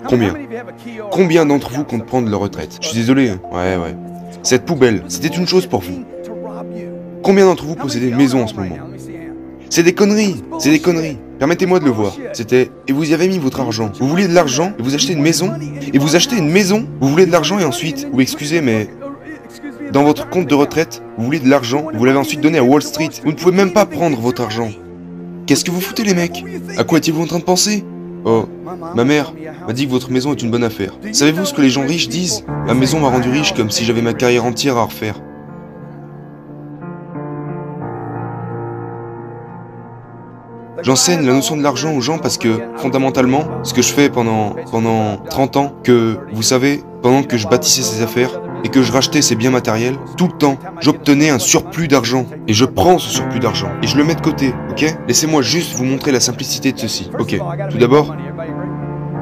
Combien? Combien d'entre vous comptent prendre leur retraite? Je suis désolé, hein. Ouais. Cette poubelle, c'était une chose pour vous. Combien d'entre vous possédez une maison en ce moment? C'est des conneries. Permettez-moi de le voir. C'était... Et vous y avez mis votre argent. Vous vouliez de l'argent et vous achetez une maison? Et vous achetez une maison? Vous voulez de l'argent et ensuite... Ou excusez, mais... Dans votre compte de retraite, vous voulez de l'argent et vous l'avez ensuite donné à Wall Street. Vous ne pouvez même pas prendre votre argent. Qu'est-ce que vous foutez, les mecs? À quoi étiez-vous en train de penser? Oh, ma mère m'a dit que votre maison est une bonne affaire. Savez-vous ce que les gens riches disent? Ma maison m'a rendu riche comme si j'avais ma carrière entière à refaire. J'enseigne la notion de l'argent aux gens parce que, fondamentalement, ce que je fais pendant 30 ans, que, vous savez, pendant que je bâtissais ces affaires et que je rachetais ces biens matériels, tout le temps, j'obtenais un surplus d'argent. Et je prends ce surplus d'argent et je le mets de côté, ok? Laissez-moi juste vous montrer la simplicité de ceci. Ok, tout d'abord,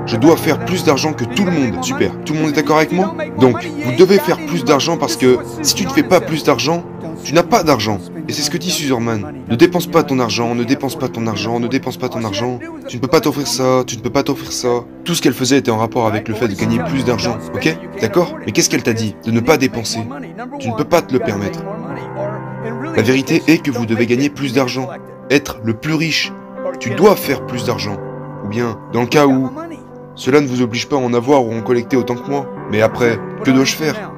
je dois faire plus d'argent que tout le monde. Super. Tout le monde est d'accord avec moi? Donc, vous devez faire plus d'argent parce que si tu ne fais pas plus d'argent, tu n'as pas d'argent. Et c'est ce que dit Suzerman. Ne dépense pas ton argent, ne dépense pas ton argent, ne dépense pas ton argent. Tu ne peux pas t'offrir ça, tu ne peux pas t'offrir ça. Tout ce qu'elle faisait était en rapport avec le fait de gagner plus d'argent, ok? D'accord? Mais qu'est-ce qu'elle t'a dit? De ne pas dépenser. Tu ne peux pas te le permettre. La vérité est que vous devez gagner plus d'argent. Être le plus riche. Tu dois faire plus d'argent. Ou bien, dans le cas où cela ne vous oblige pas à en avoir ou en collecter autant que moi. Mais après, que dois-je faire?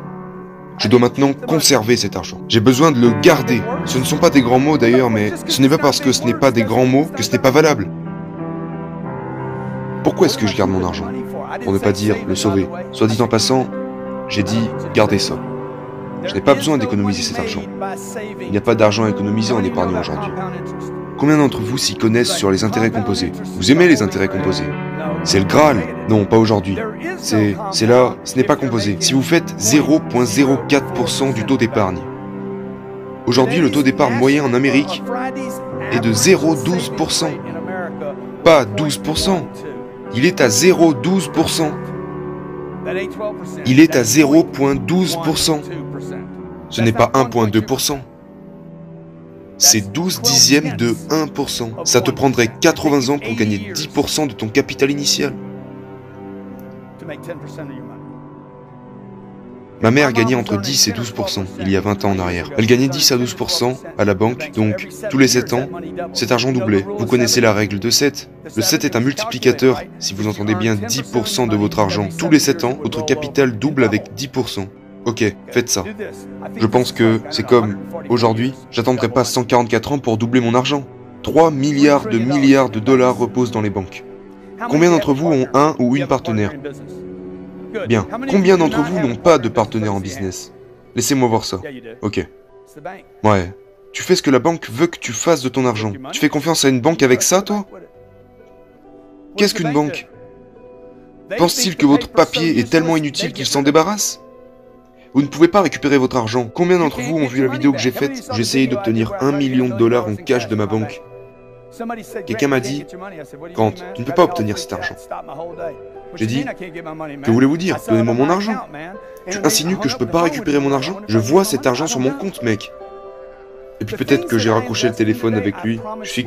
Je dois maintenant conserver cet argent. J'ai besoin de le garder. Ce ne sont pas des grands mots d'ailleurs, mais ce n'est pas parce que ce n'est pas des grands mots que ce n'est pas valable. Pourquoi est-ce que je garde mon argent? Pour ne pas dire le sauver. Soit dit en passant, j'ai dit garder ça. Je n'ai pas besoin d'économiser cet argent. Il n'y a pas d'argent à économiser en épargnant aujourd'hui. Combien d'entre vous s'y connaissent sur les intérêts composés? Vous aimez les intérêts composés? C'est le Graal. Non, pas aujourd'hui. C'est là, ce n'est pas composé. Si vous faites 0,04% du taux d'épargne. Aujourd'hui, le taux d'épargne moyen en Amérique est de 0,12%. Pas 12%. Il est à 0,12%. Il est à 0,12%. Ce n'est pas 1,2%. C'est 12 dixièmes de 1%. Ça te prendrait 80 ans pour gagner 10% de ton capital initial. Ma mère gagnait entre 10 et 12% il y a 20 ans en arrière. Elle gagnait 10 à 12% à la banque, donc tous les 7 ans, cet argent doublait. Vous connaissez la règle de 7. Le 7 est un multiplicateur. Si vous entendez bien 10% de votre argent tous les 7 ans, votre capital double avec 10%. Ok, faites ça. Je pense que c'est comme, aujourd'hui, j'attendrai pas 144 ans pour doubler mon argent. 3 milliards de dollars reposent dans les banques. Combien d'entre vous ont un ou une partenaire? Bien. Combien d'entre vous n'ont pas de partenaire en business? Laissez-moi voir ça. Ok. Ouais. Tu fais ce que la banque veut que tu fasses de ton argent. Tu fais confiance à une banque avec ça, toi? Qu'est-ce qu'une banque? Pense-t-il que votre papier est tellement inutile qu'il s'en débarrasse? Vous ne pouvez pas récupérer votre argent. Combien d'entre vous ont vu la vidéo que j'ai faite? J'ai essayé d'obtenir 1 million de dollars en cash de ma banque. Quelqu'un m'a dit, Grant, tu ne peux pas obtenir cet argent. J'ai dit, que voulez-vous dire? Donnez-moi mon argent. Tu insinues que je peux pas récupérer mon argent? Je vois cet argent sur mon compte, mec. Et puis peut-être que j'ai raccroché le téléphone avec lui. Je suis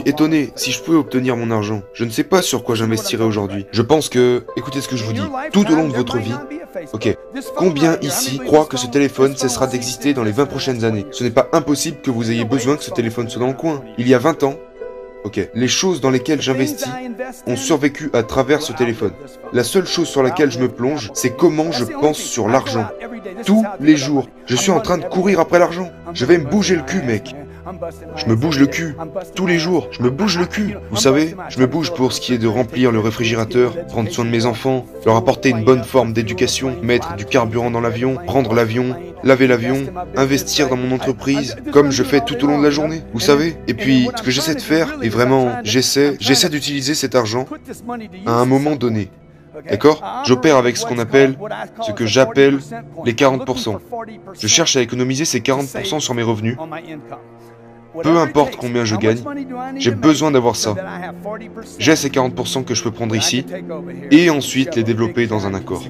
étonné. Si je pouvais obtenir mon argent, je ne sais pas sur quoi j'investirais aujourd'hui. Je pense que, écoutez ce que je vous dis, tout au long de votre vie, ok, combien ici croient que ce téléphone cessera d'exister dans les 20 prochaines années? Ce n'est pas impossible que vous ayez besoin que ce téléphone soit dans le coin. Il y a 20 ans, ok, les choses dans lesquelles j'investis ont survécu à travers ce téléphone. La seule chose sur laquelle je me plonge, c'est comment je pense sur l'argent. Tous les jours, je suis en train de courir après l'argent. Je vais me bouger le cul, mec. Je me bouge le cul. Tous les jours, je me bouge le cul. Vous savez, je me bouge pour ce qui est de remplir le réfrigérateur, prendre soin de mes enfants, leur apporter une bonne forme d'éducation, mettre du carburant dans l'avion, prendre l'avion, laver l'avion, investir dans mon entreprise, comme je fais tout au long de la journée. Vous savez? Et puis, ce que j'essaie de faire, et vraiment, j'essaie d'utiliser cet argent à un moment donné. D'accord? J'opère avec ce que j'appelle les 40%. Je cherche à économiser ces 40% sur mes revenus. Peu importe combien je gagne, j'ai besoin d'avoir ça. J'ai ces 40% que je peux prendre ici, et ensuite les développer dans un accord.